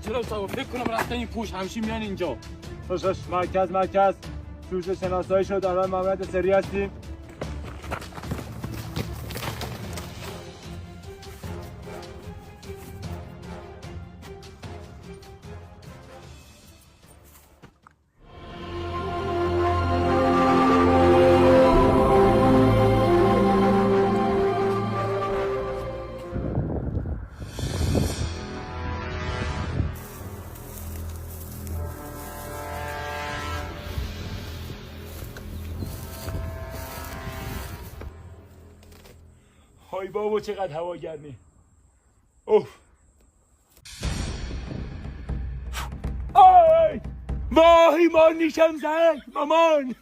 چرا صاحب فکر کنم رفتن این پوش همشی میان اینجا. خوش مرکز جوجه شناسایی شد. الان ماموریت سری هستیم. های بابا چقدر هوا گرمه. اوه آی وای مار نیشم زد مامان.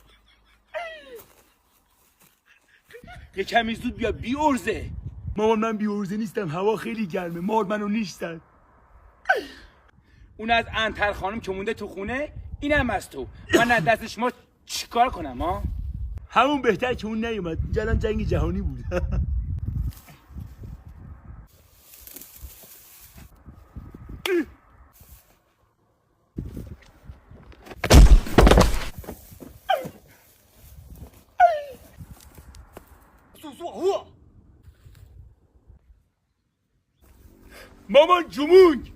یه کمی زود بیا بی ارزه. مامان من بی ارزه نیستم، هوا خیلی گرمه، مار منو نیشتن. اون از انتر خانم که مونده تو خونه، اینم از تو. من از دست شما چیکار کنم ها؟ همون بهتر که اون نیومد. جلن جنگ جهانی بود. مامان جمونگ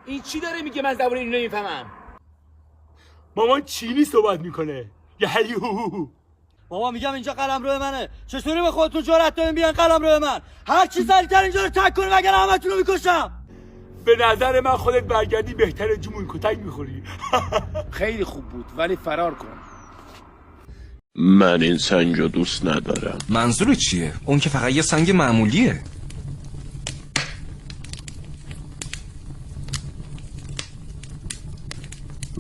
این چی داره میگه؟ من زبان اینو نمیفهمم. مامان چینی صحبت میکنه. یهیهو. بابا میگم اینجا قلمرو منه. چطوری به خودتون جرأت دارین بیان قلمرو من؟ هر چی سریعتر اینجا رو تک کنی وگرنه همتون رو میکشم. به نظر من خودت برگردی بهتره جمون، کتک میخوری. خیلی خوب بود ولی فرار کن. من این سنگ رو دوست ندارم. منظور چیه؟ اون که فقط یه سنگ معمولیه.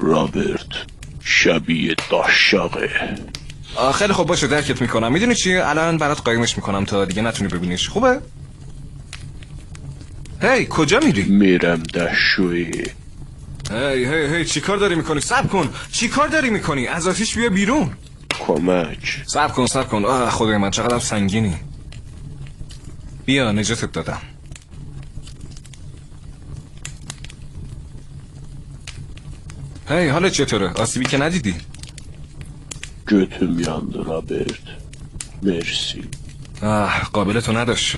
رابرت شبیه داشاقه. خیلی خوب باشه درکت میکنم. میدونی چیه؟ الان برات قایمش میکنم تا دیگه نتونی ببینیش. خوبه؟ هی کجا میری؟ میرم دشویی. هی چی کار داری میکنی؟ صبر کن. چی کار داری میکنی؟ از آتیش بیا بیرون. کمک. صبر کن. خدای من چقدر سنگینی. بیا نجاتت دادم. هی حالت چطوره؟ آسیبی که ندیدی؟ götüm yandı Robert. Mersi. قابل تو نداشت.